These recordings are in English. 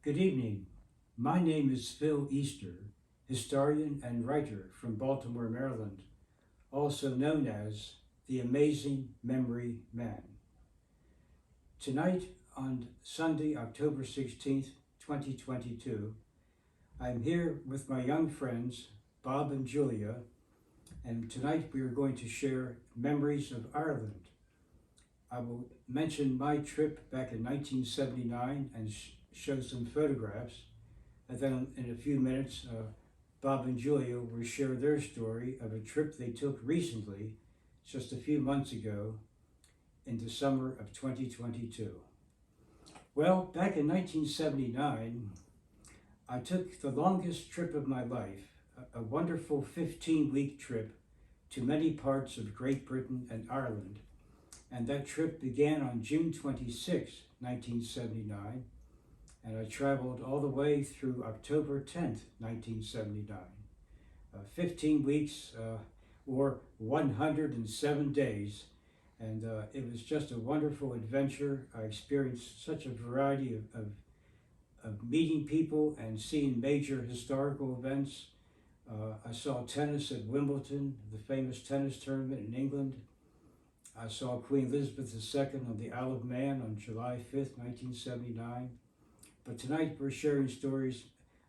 Good evening. My name is Phil Easter, historian and writer from Baltimore, Maryland, also known as the Amazing Memory Man. Tonight, on Sunday, October 16th, 2022, I'm here with my young friends, Bob and Julia, and tonight we are going to share memories of Ireland. I will mention my trip back in 1979 and show some photographs, and then in a few minutes, Bob and Julia will share their story of a trip they took recently, just a few months ago, in the summer of 2022. Well, back in 1979, I took the longest trip of my life, a wonderful 15-week trip to many parts of Great Britain and Ireland. And that trip began on June 26, 1979, and I traveled all the way through October 10th, 1979. 15 weeks or 107 days, and it was just a wonderful adventure. I experienced such a variety of meeting people and seeing major historical events. I saw tennis at Wimbledon, the famous tennis tournament in England. I saw Queen Elizabeth II on the Isle of Man on July 5th, 1979. But tonight we're sharing stories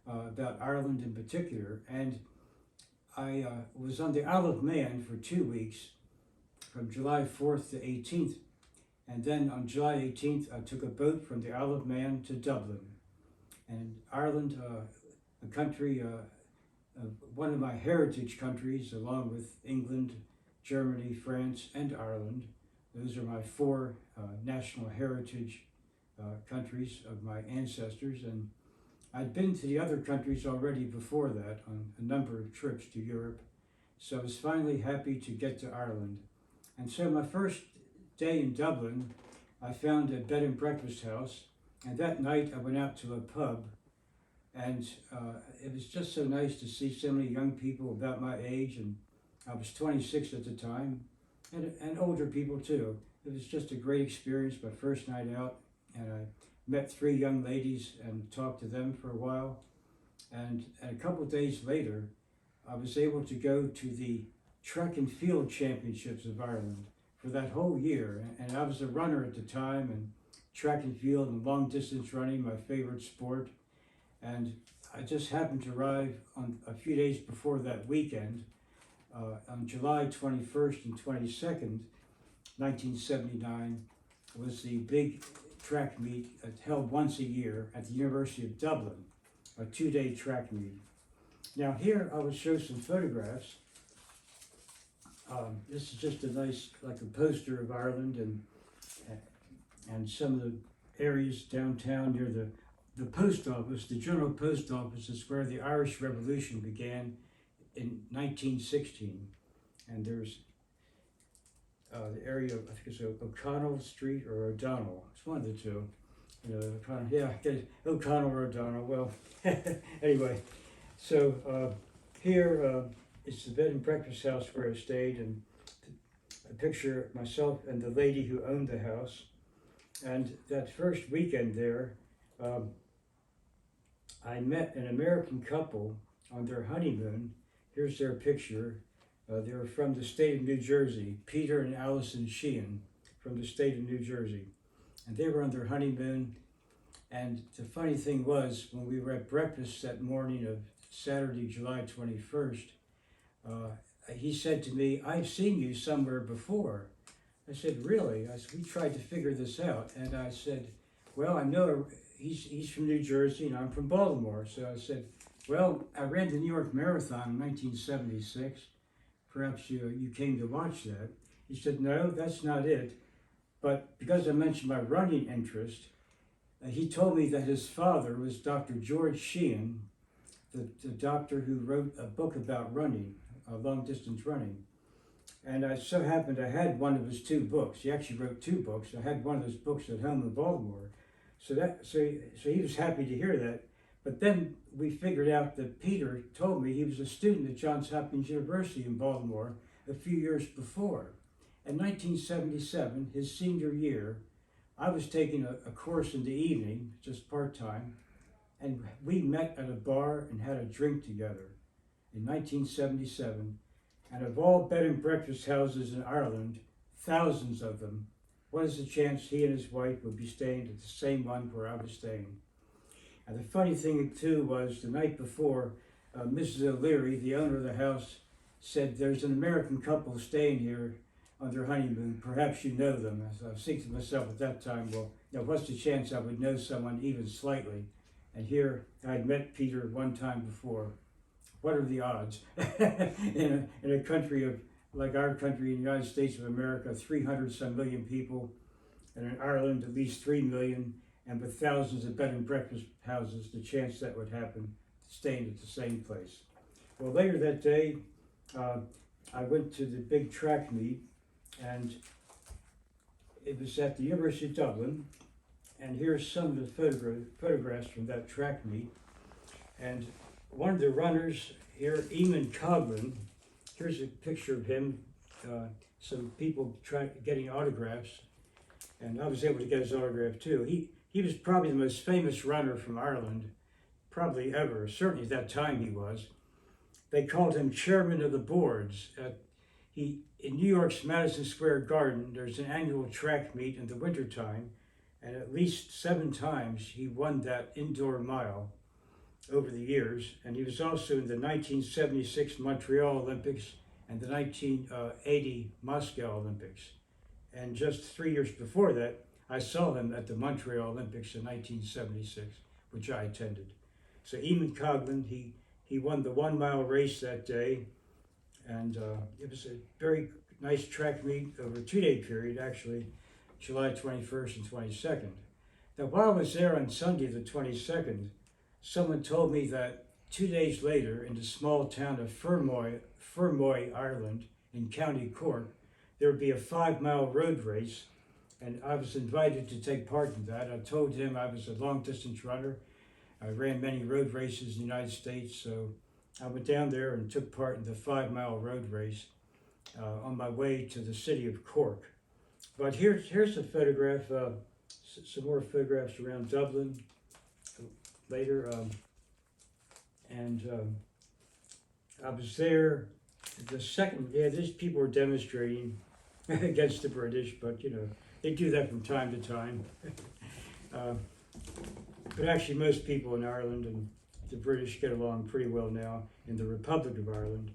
about Ireland in particular. And I was on the Isle of Man for 2 weeks, from July 4th to 18th. And then on July 18th, I took a boat from the Isle of Man to Dublin. And Ireland, a country, one of my heritage countries, along with England, Germany, France, and Ireland. Those are my four national heritage countries of my ancestors, and I'd been to the other countries already before that on a number of trips to Europe, so I was finally happy to get to Ireland. And so my first day in Dublin, I found a bed and breakfast house, and that night I went out to a pub, and it was just so nice to see so many young people about my age, and I was 26 at the time, and older people too. It was just a great experience, my first night out, and I met 3 young ladies and talked to them for a while. And a couple of days later, I was able to go to the track and field championships of Ireland for that whole year. And I was a runner at the time, and track and field and long distance running, my favorite sport. And I just happened to arrive on a few days before that weekend, on July 21st and 22nd, 1979, was the big track meet held once a year at the University of Dublin, a 2-day track meet. Now here I will show some photographs. This is just a nice, like a poster of Ireland and some of the areas downtown near the post office. The General Post Office is where the Irish Revolution began in 1916, and there's the area of, I think it's O'Connell Street or O'Donnell. It's one of the two. You know, O'Connell, yeah, O'Connell or O'Donnell. Well, anyway, so here it's the bed and breakfast house where I stayed, and a picture of myself and the lady who owned the house. And that first weekend there, I met an American couple on their honeymoon. Here's their picture. They were from the state of New Jersey, Peter and Allison Sheehan from the state of New Jersey. And they were on their honeymoon. And the funny thing was, when we were at breakfast that morning of Saturday, July 21st, he said to me, "I've seen you somewhere before." I said, "Really?" I said, "We tried to figure this out." And I said, "Well, I know he's from New Jersey and I'm from Baltimore." So I said, "Well, I ran the New York Marathon in 1976. Perhaps you came to watch that." He said, "No, that's not it. But because I mentioned my running interest, he told me that his father was Dr. George Sheehan, the doctor who wrote a book about running, long distance running. And I so happened I had one of his 2 books. He actually wrote 2 books. I had one of his books at home in Baltimore. So he was happy to hear that. But then we figured out that Peter told me he was a student at Johns Hopkins University in Baltimore a few years before. In 1977, his senior year, I was taking a course in the evening, just part-time, and we met at a bar and had a drink together in 1977. And of all bed and breakfast houses in Ireland, thousands of them, what is the chance he and his wife would be staying at the same one where I was staying? And the funny thing too was the night before, Mrs. O'Leary, the owner of the house, said, "There's an American couple staying here on their honeymoon. Perhaps you know them." So I was thinking to myself at that time, well, what's the chance I would know someone even slightly? And here I'd met Peter one time before. What are the odds? in a country of, like our country, in the United States of America, 300 some million people, and in Ireland at least 3 million, and with thousands of bed and breakfast houses, the chance that would happen, staying at the same place. Well, later that day, I went to the big track meet, and it was at the University of Dublin, and here's some of the photographs from that track meet. And one of the runners here, Eamon Coghlan, here's a picture of him, some people getting autographs, and I was able to get his autograph too. He was probably the most famous runner from Ireland, probably ever, certainly at that time he was. They called him chairman of the boards. In New York's Madison Square Garden, there's an annual track meet in the wintertime, and at least 7 times he won that indoor mile over the years. And he was also in the 1976 Montreal Olympics and the 1980 Moscow Olympics. And just 3 years before that, I saw him at the Montreal Olympics in 1976, which I attended. So Eamon Coghlan, he won the 1 mile race that day, and it was a very nice track meet over a 2-day period, actually, July 21st and 22nd. Now, while I was there on Sunday the 22nd, someone told me that 2 days later, in the small town of Fermoy, Ireland, in County Cork, there would be a 5-mile road race, and I was invited to take part in that. I told him I was a long-distance runner. I ran many road races in the United States, so I went down there and took part in the 5-mile road race on my way to the city of Cork. But here's a photograph, some more photographs around Dublin later. I was there the second, these people were demonstrating against the British, but they do that from time to time. But actually most people in Ireland and the British get along pretty well now in the Republic of Ireland.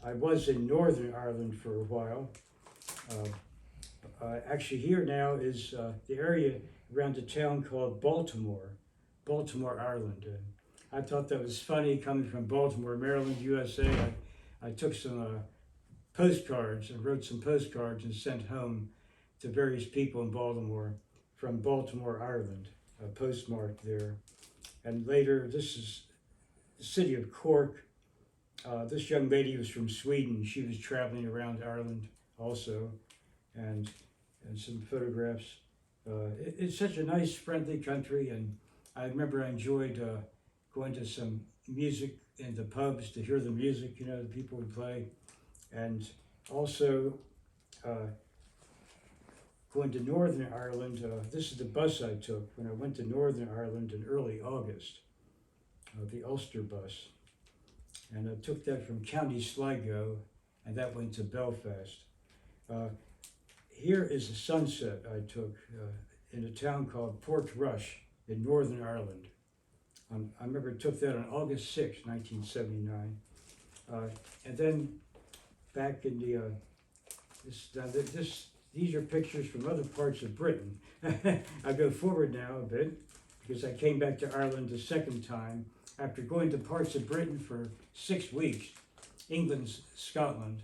I was in Northern Ireland for a while. Actually here now is the area around a town called Baltimore, Ireland. I thought that was funny coming from Baltimore, Maryland, USA. I took some postcards and wrote some postcards and sent home to various people in Baltimore from Baltimore, Ireland, postmarked there. And later, this is the city of Cork. This young lady was from Sweden. She was traveling around Ireland also, and some photographs. It's such a nice, friendly country, and I remember I enjoyed going to some music in the pubs to hear the music, the people would play, and also going to Northern Ireland. This is the bus I took when I went to Northern Ireland in early August, the Ulster bus. And I took that from County Sligo, and that went to Belfast. Here is a sunset I took in a town called Portrush in Northern Ireland. I remember I took that on August 6, 1979. And then back in the, these are pictures from other parts of Britain. I go forward now a bit because I came back to Ireland the second time after going to parts of Britain for 6 weeks, England, Scotland.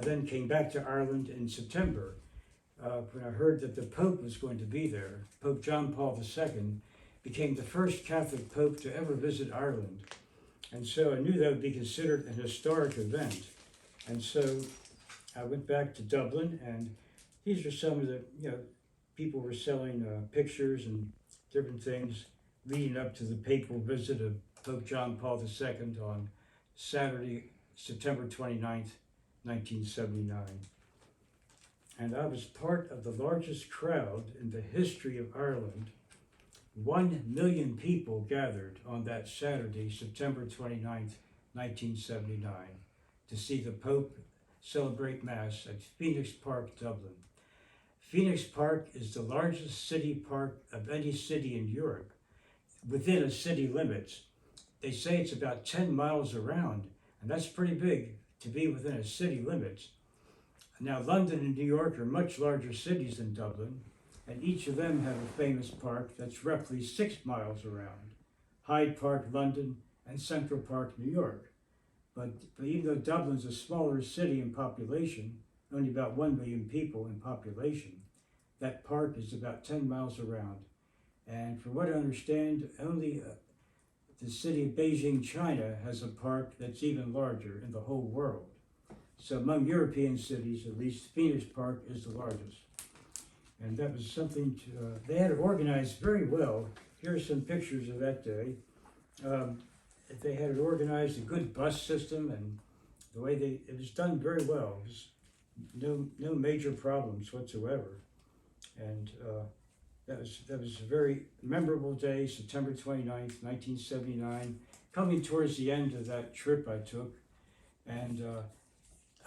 Then came back to Ireland in September when I heard that the Pope was going to be there. Pope John Paul II became the first Catholic Pope to ever visit Ireland. And so I knew that would be considered an historic event. And so I went back to Dublin, and these are some of the, people were selling pictures and different things leading up to the papal visit of Pope John Paul II on Saturday, September 29th, 1979. And I was part of the largest crowd in the history of Ireland 1 million people gathered on that Saturday, September 29th, 1979, to see the Pope celebrate Mass at Phoenix Park, Dublin. Phoenix Park is the largest city park of any city in Europe, within a city limits. They say it's about 10 miles around, and that's pretty big to be within a city limits. Now, London and New York are much larger cities than Dublin, and each of them have a famous park that's roughly 6 miles around. Hyde Park, London, and Central Park, New York. But even though Dublin's a smaller city in population, only about 1 million people in population, that park is about 10 miles around. And from what I understand, only the city of Beijing, China, has a park that's even larger in the whole world. So among European cities, at least, Phoenix Park is the largest. And that was something they had it organized very well. Here are some pictures of that day. They had it organized, a good bus system, and the way it was done very well. It was no major problems whatsoever. And that was a very memorable day, September 29th, 1979, coming towards the end of that trip I took. And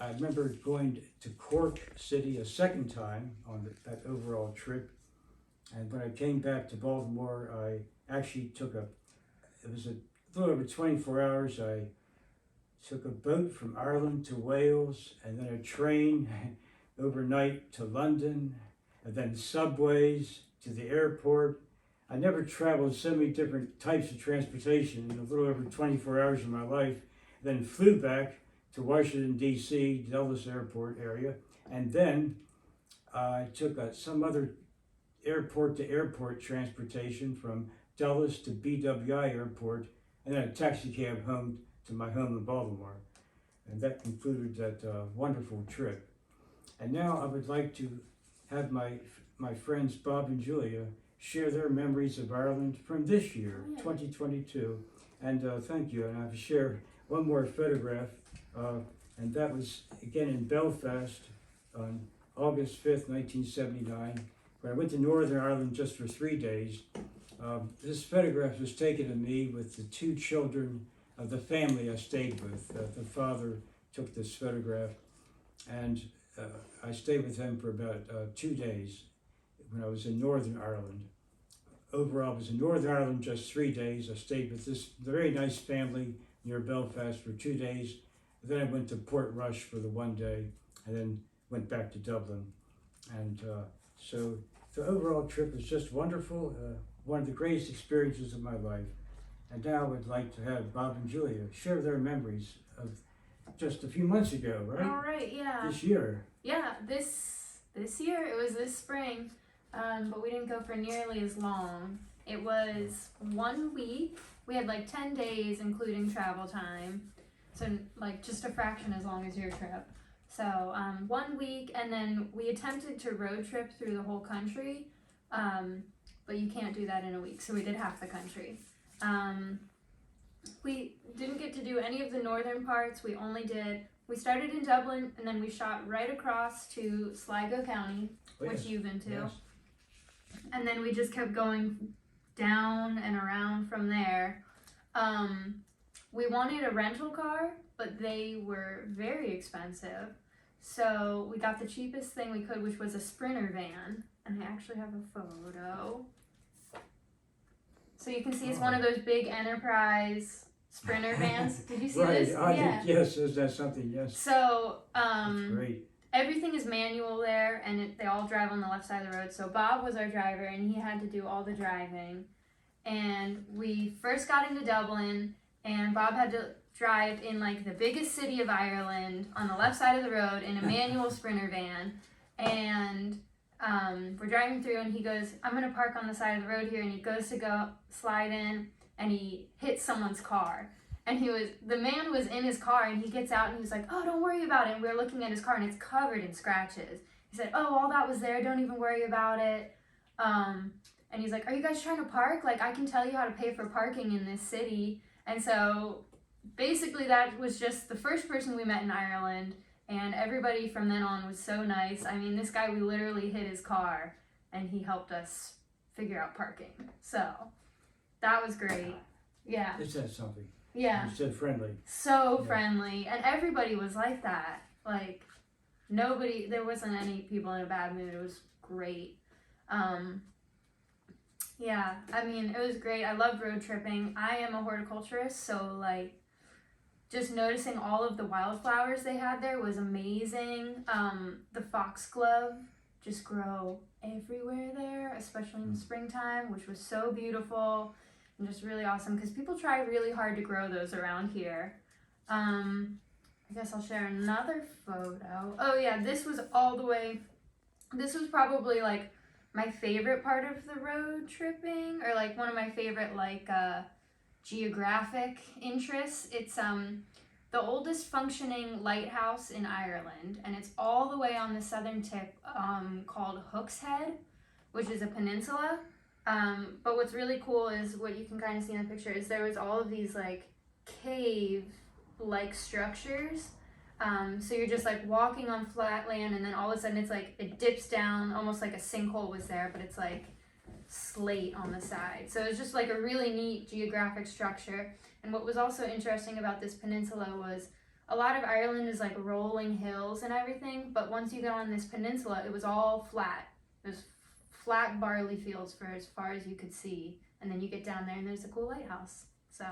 I remember going to Cork City a second time on that overall trip. And when I came back to Baltimore, I actually it was a little over 24 hours. I took a boat from Ireland to Wales, and then a train overnight to London, and then subways to the airport. I never traveled so many different types of transportation in a little over 24 hours of my life. Then flew back to Washington, D.C., Dulles Airport area, and then I took some other airport-to-airport transportation from Dulles to BWI Airport, and then a taxi cab home to my home in Baltimore. And that concluded that wonderful trip. And now I would like to have my friends Bob and Julia share their memories of Ireland from this year, 2022. And thank you. And I have to share one more photograph, and that was again in Belfast on August 5th, 1979, when I went to Northern Ireland just for 3 days. This photograph was taken of me with the 2 children of the family I stayed with. The father took this photograph, and I stayed with him for about 2 days when I was in Northern Ireland. Overall, I was in Northern Ireland just 3 days. I stayed with this very nice family near Belfast for 2 days. Then I went to Portrush for the 1 day, and then went back to Dublin. And so the overall trip was just wonderful, one of the greatest experiences of my life. And now I would like to have Bob and Julia share their memories of just a few months ago, right? All right, yeah. This year. Yeah, this year, it was this spring, but we didn't go for nearly as long. It was 1 week. We had like 10 days, including travel time. So like just a fraction as long as your trip. So 1 week, and then we attempted to road trip through the whole country, but you can't do that in a week. So we did half the country. We didn't get to do any of the northern parts. We started in Dublin, and then we shot right across to Sligo County, which you've been to. Yes. And then we just kept going down and around from there. We wanted a rental car, but they were very expensive. So we got the cheapest thing we could, which was a Sprinter van. And I actually have a photo. So you can see it's one of those big Enterprise Sprinter vans. Did you see right. this? Yeah. Yes, is that something? Yes. So That's great. everything is manual there, and they all drive on the left side of the road. So Bob was our driver, and he had to do all the driving. And we first got into Dublin, and Bob had to drive in like the biggest city of Ireland on the left side of the road in a manual Sprinter van. And we're driving through, and he goes, "I'm going to park on the side of the road here." And he goes to go slide in, and he hits someone's car. And the man was in his car, and he gets out, and he's like, "Oh, don't worry about it." And we're looking at his car, and it's covered in scratches. He said, "Oh, all that was there. Don't even worry about it." And he's like, "Are you guys trying to park? Like, I can tell you how to pay for parking in this city." And so basically that was just the first person we met in Ireland, and everybody from then on was so nice. I mean, this guy, we literally hit his car, and he helped us figure out parking. So that was great. Yeah. It said something. Yeah. You said friendly. So Yeah. friendly. And everybody was like that. Like, nobody, there wasn't any people in a bad mood. It was great. Yeah, I mean, it was great. I loved road tripping. I am a horticulturist, so like just noticing all of the wildflowers they had there was amazing. The foxglove just grow everywhere there, especially in the springtime, which was so beautiful and just really awesome because people try really hard to grow those around here. I guess I'll share another photo. Oh yeah, this was probably like my favorite part of the road tripping, or like one of my favorite like geographic interests. It's the oldest functioning lighthouse in Ireland, and it's all the way on the southern tip, called Hook's Head, which is a peninsula. But what's really cool is what you can kind of see in the picture is there was all of these like cave like structures. So you're just like walking on flat land, and then all of a sudden it's like it dips down almost like a sinkhole was there, but it's like slate on the side. So it's just like a really neat geographic structure. And what was also interesting about this peninsula was a lot of Ireland is like rolling hills and everything, but once you get on this peninsula, it was all flat. It was flat barley fields for as far as you could see, and then you get down there and there's a cool lighthouse. So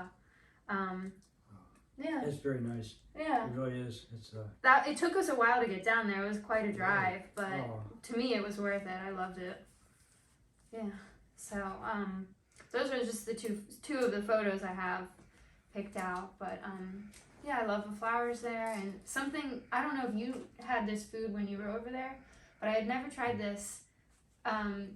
yeah, That's very nice. yeah, It really is. It's that it took us a while to get down there. It was quite a drive, but oh, to me it was worth it. I loved it. Yeah. So those are just the two of the photos I have picked out, but yeah, I love the flowers there. And something, I don't know if you had this food when you were over there, but I had never tried this.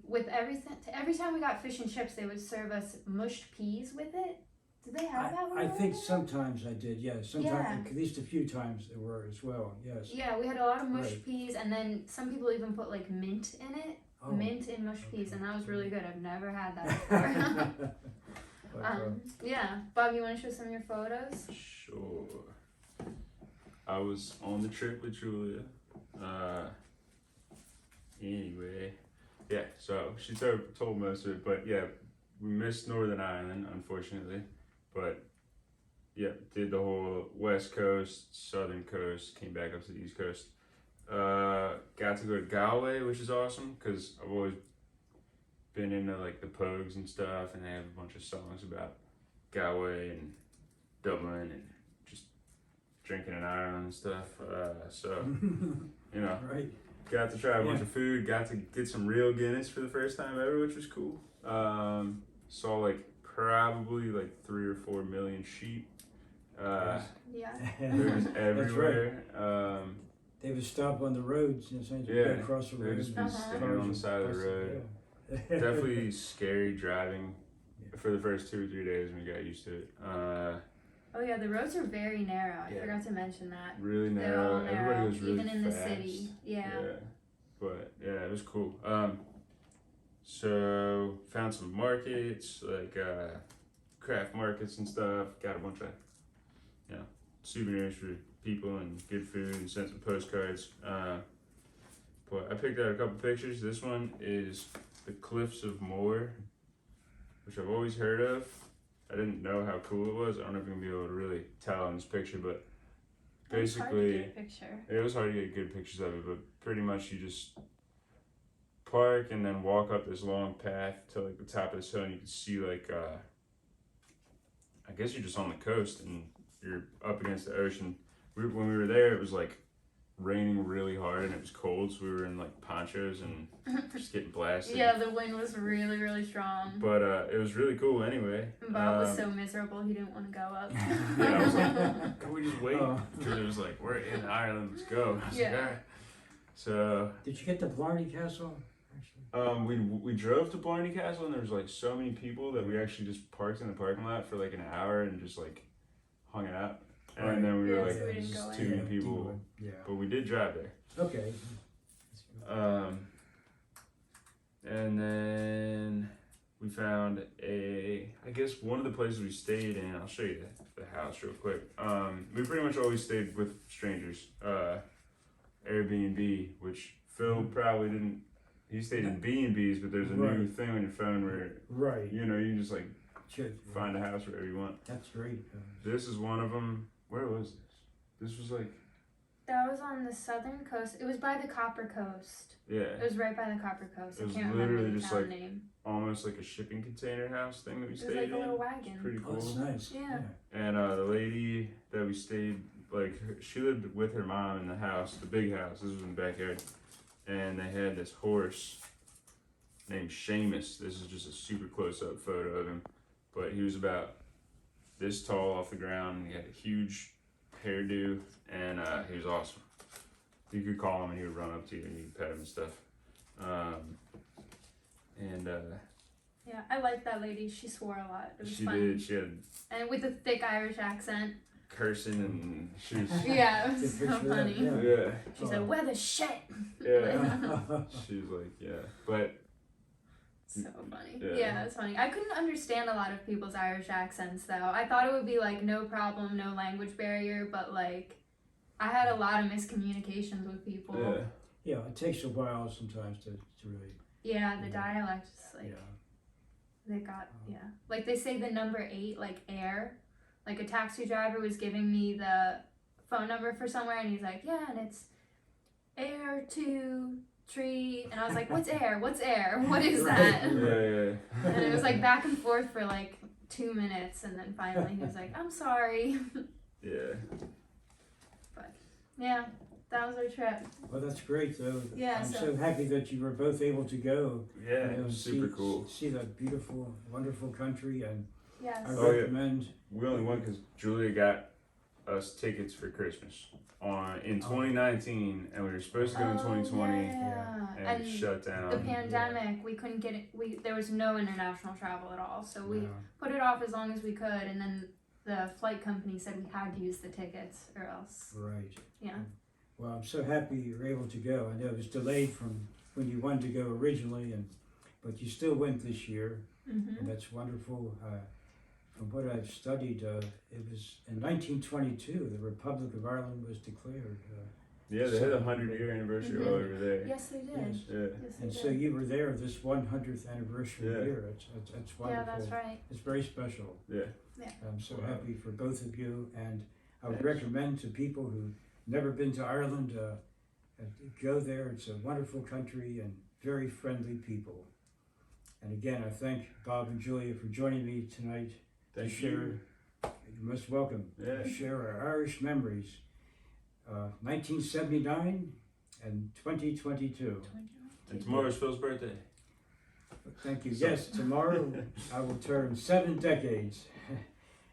With everything, every time we got fish and chips, they would serve us mushed peas with it. Did they have that one? I think over sometimes I did, yes. Sometimes, Yeah. at least a few times there were as well, yes. there? Yeah, we had a lot of mushed Right. peas, and then some people even put like mint in it. Oh. Mint in mushed peas, Okay. and that was really good. I've never had that before. But, Yeah, Bob, you want to show some of your photos? Sure. I was on the trip with Julia. Anyway, yeah, so she told most of it, but yeah, we missed Northern Ireland, unfortunately. But yeah, did the whole West Coast, Southern Coast, came back up to the East Coast. Got to go to Galway, which is awesome because I've always been into like the Pogues and stuff, and they have a bunch of songs about Galway and Dublin and just drinking in Ireland and stuff. So you know, right. got to try a bunch of food. Got to get some real Guinness for the first time ever, which was cool. Saw like probably like 3 or 4 million sheep. Yeah. There was everywhere. They would stop on the roads, you know, saying Yeah, across the they'd road. just be Uh-huh. standing on the side of the road. Yeah. Definitely scary driving for the first 2 or 3 days when we got used to it. Oh yeah, the roads are very narrow. I Yeah. forgot to mention that. Really They're all narrow. narrow, Everybody was really even in the fast. city. Yeah. But yeah, it was cool. So found some markets, like craft markets and stuff. Got a bunch of, you know, souvenirs for people and good food, and sent some postcards. But I picked out a couple pictures. This one is the Cliffs of Moher, which I've always heard of. I didn't know how cool it was. I don't know if you're gonna be able to really tell in this picture, but It's hard to basically, get a picture. it was hard to get good pictures of it, but pretty much you just park and then walk up this long path to like the top of this hill, and you can see like I guess you're just on the coast and you're up against the ocean. When we were there, it was like raining really hard and it was cold, so we were in like ponchos and just getting blasted. Yeah, the wind was really, really strong. But it was really cool anyway. And Bob was so miserable he didn't want to go up. Yeah, I was like, can we just wait? Oh. Julia was like, we're in Ireland, let's go. I was Yeah. like, all right. So Did you get the Blarney Castle? Actually? we drove to Blarney Castle, and there was like so many people that we actually just parked in the parking lot for like an hour and just like hung out. And Right. then we were Yeah, like, so we didn't just go in. too many people, Yeah. but we did drive there. Okay. And then we found I guess one of the places we stayed in, I'll show you the house real quick. We pretty much always stayed with strangers. Airbnb, which Phil probably didn't he stayed in B&Bs, but there's a new Right. thing on your phone where Right. you know you can just like Should- find a house wherever you want. That's great. This is one of them. Where was this? This was like That was on the southern coast. It was by the Copper Coast. yeah, It was right by the Copper Coast. It I was can't remember literally the just town like name. almost like a shipping container house thing that we It was stayed like a in. little It's wagon. pretty Oh, it's cool. nice. Yeah. And the lady that we stayed, like, she lived with her mom in the house, the big house. This was in the backyard. And they had this horse named Seamus. This is just a super close up photo of him. But he was about this tall off the ground. He had a huge hairdo, and he was awesome. You could call him, and he would run up to you, and you could pet him and stuff. Yeah, I liked that lady. She swore a lot. It was She funny. did. She had And with a thick Irish accent. cursing, and she was. Yeah, it Good was so picture of that, funny. yeah. Yeah. She said, "We're the shit." Yeah. She was like, yeah. But So funny. Yeah. Yeah, it's funny. I couldn't understand a lot of people's Irish accents though. I thought it would be like no problem, no language barrier, but like I had a lot of miscommunications with people. yeah. Yeah, it takes a while sometimes to really. Yeah, the dialect is like Yeah. they got like they say the number 8 like air. Like a taxi driver was giving me the phone number for somewhere and he's like, yeah, and it's air to tree, and I was like, what's air? What's air? What is that? Yeah. And it was like back and forth for like 2 minutes, and then finally he was like, I'm sorry. Yeah. Yeah, that was our trip. Well, that's great though. Yeah, I'm so- so happy that you were both able to go. Yeah. you know, Super see, cool. See that beautiful, wonderful country, and Yes. I Oh, yeah. recommend. We only went because Julia got us tickets for Christmas in 2019, and we were supposed to go in 2020, Yeah. and it shut down. The pandemic, we couldn't get it. There was no international travel at all, so we Yeah. put it off as long as we could, and then the flight company said we had to use the tickets or else. Right. Yeah. Well, I'm so happy you were able to go. I know it was delayed from when you wanted to go originally, but you still went this year, Mm-hmm. and that's wonderful. From what I've studied, it was in 1922 the Republic of Ireland was declared. Yeah, they had a 100-year anniversary Mhm. all over there. Yes, they did. Yes. Yeah. Yes, they And did. so you were there this 100th anniversary Yeah. year. It's wonderful. Yeah, that's right. It's very special. Yeah. I'm so Wow. happy for both of you, and I would Thanks. recommend to people who've never been to Ireland, go there. It's a wonderful country and very friendly people. And again, I thank Bob and Julia for joining me tonight Thank to share. you. You're most welcome. Yeah. To share our Irish memories, 1979 and 2022. And tomorrow's Phil's birthday. Thank you. So- Yes, tomorrow I will turn 7 decades.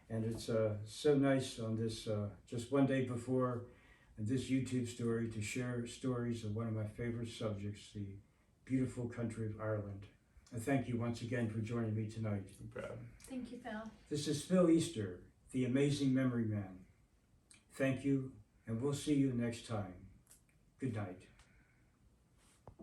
And it's so nice on this, just one day before this YouTube story, to share stories of one of my favorite subjects, the beautiful country of Ireland. And thank you once again for joining me tonight. No problem. Thank you, Phil. This is Phil Easter, the Amazing Memory Man. Thank you, and we'll see you next time. Good night.